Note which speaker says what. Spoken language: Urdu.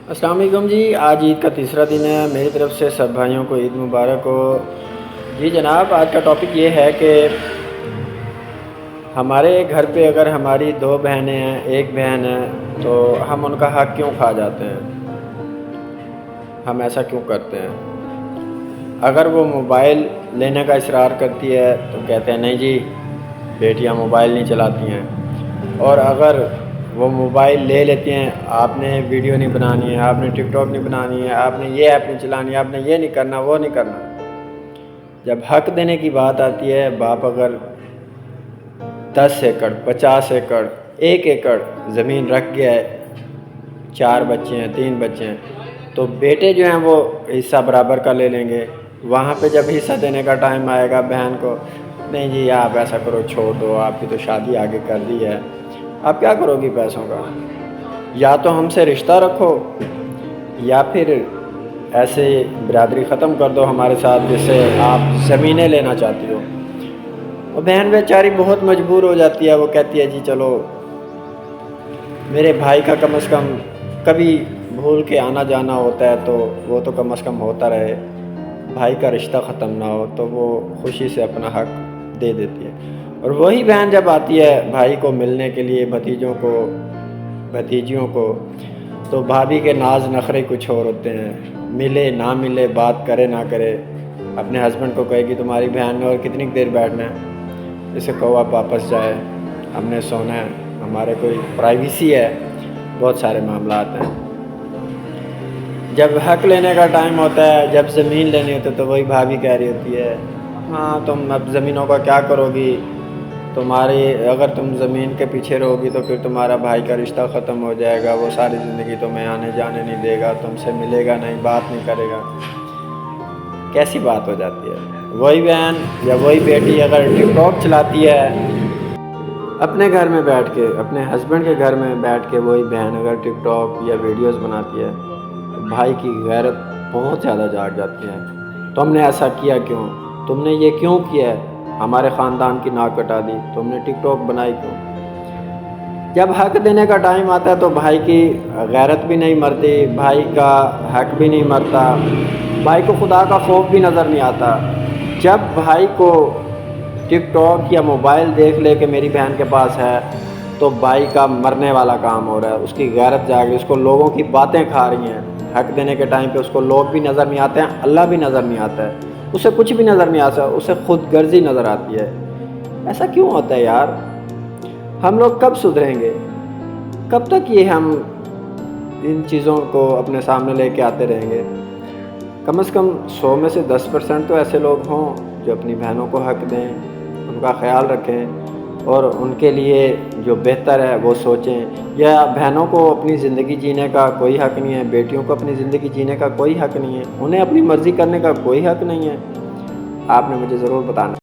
Speaker 1: السلام علیکم جی، آج عید کا تیسرا دن ہے۔ میری طرف سے سب بھائیوں کو عید مبارک ہو۔ جی جناب، آج کا ٹاپک یہ ہے کہ ہمارے گھر پہ اگر ہماری 2 بہنیں ہیں، 1 بہن ہے، تو ہم ان کا حق کیوں کھا جاتے ہیں؟ ہم ایسا کیوں کرتے ہیں؟ اگر وہ موبائل لینے کا اصرار کرتی ہے تو کہتے ہیں نہیں جی، بیٹیاں موبائل نہیں چلاتی ہیں۔ اور اگر وہ موبائل لے لیتی ہیں، آپ نے ویڈیو نہیں بنانی ہے، آپ نے ٹک ٹاک نہیں بنانی ہے، آپ نے یہ ایپ نہیں چلانی ہے، آپ نے یہ نہیں کرنا، وہ نہیں کرنا۔ جب حق دینے کی بات آتی ہے، باپ اگر 10 ایکڑ 50 ایکڑ 1 ایکڑ زمین رکھ گیا ہے، 4 بچے ہیں، 3 بچے ہیں، تو بیٹے جو ہیں وہ حصہ برابر کا لے لیں گے۔ وہاں پہ جب حصہ دینے کا ٹائم آئے گا بہن کو، نہیں جی آپ ایسا کرو، چھوڑ دو، آپ کی تو شادی آگے کر دی ہے، آپ کیا کرو گی پیسوں کا؟ یا تو ہم سے رشتہ رکھو، یا پھر ایسے برادری ختم کر دو ہمارے ساتھ، جس سے آپ زمینیں لینا چاہتی ہو۔ وہ بہن بیچاری بہت مجبور ہو جاتی ہے، وہ کہتی ہے جی چلو، میرے بھائی کا کم از کم کبھی بھول کے آنا جانا ہوتا ہے تو وہ تو کم از کم ہوتا رہے، بھائی کا رشتہ ختم نہ ہو، تو وہ خوشی سے اپنا حق دے دیتی ہے۔ اور وہی بہن جب آتی ہے بھائی کو ملنے کے لیے، بھتیجوں کو، بھتیجیوں کو، تو بھابھی کے ناز نخرے کچھ اور ہوتے ہیں، ملے نہ ملے، بات کرے نہ کرے، اپنے ہسبینڈ کو کہے گی تمہاری بہن نے اور کتنی دیر بیٹھنا ہے، اسے کہو آپ واپس جائے، ہم نے سونا ہے، ہمارے کوئی پرائیویسی ہے، بہت سارے معاملات ہیں۔ جب حق لینے کا ٹائم ہوتا ہے، جب زمین لینی ہوتی ہے، تو وہی بھابھی کہہ رہی ہوتی ہے ہاں تم اب زمینوں کا کیا کرو گی، اگر تم زمین کے پیچھے رہو گی تو پھر تمہارا بھائی کا رشتہ ختم ہو جائے گا، وہ ساری زندگی تمہیں آنے جانے نہیں دے گا، تم سے ملے گا نہیں، بات نہیں کرے گا۔ کیسی بات ہو جاتی ہے؟ وہی بہن یا وہی بیٹی اگر ٹک ٹاک چلاتی ہے اپنے گھر میں بیٹھ کے، اپنے ہسبینڈ کے گھر میں بیٹھ کے، وہی بہن اگر ٹک ٹاک یا ویڈیوز بناتی ہے تو بھائی کی غیرت بہت زیادہ جاگ جاتی ہے۔ تم نے ایسا کیا کیوں؟ تم نے یہ کیوں کیا ہے؟ ہمارے خاندان کی ناک کٹا دی، تم نے ٹک ٹاک بنائی کیوں؟ جب حق دینے کا ٹائم آتا ہے تو بھائی کی غیرت بھی نہیں مرتی، بھائی کا حق بھی نہیں مرتا، بھائی کو خدا کا خوف بھی نظر نہیں آتا۔ جب بھائی کو ٹک ٹاک یا موبائل دیکھ لے کہ میری بہن کے پاس ہے، تو بھائی کا مرنے والا کام ہو رہا ہے، اس کی غیرت جاگ رہی، اس کو لوگوں کی باتیں کھا رہی ہیں۔ حق دینے کے ٹائم پہ اس کو لوگ بھی نظر نہیں آتے ہیں، اللہ بھی نظر نہیں آتا ہے، اسے کچھ بھی نظر نہیں آتا، اسے خود غرضی نظر آتی ہے۔ ایسا کیوں ہوتا ہے یار؟ ہم لوگ کب سدھریں گے؟ کب تک یہ ہم ان چیزوں کو اپنے سامنے لے کے آتے رہیں گے؟ کم از کم 100 میں سے 10% تو ایسے لوگ ہوں جو اپنی بہنوں کو حق دیں، ان کا خیال رکھیں، اور ان کے لیے جو بہتر ہے وہ سوچیں۔ یا بہنوں کو اپنی زندگی جینے کا کوئی حق نہیں ہے، بیٹیوں کو اپنی زندگی جینے کا کوئی حق نہیں ہے، انہیں اپنی مرضی کرنے کا کوئی حق نہیں ہے؟ آپ نے مجھے ضرور بتانا۔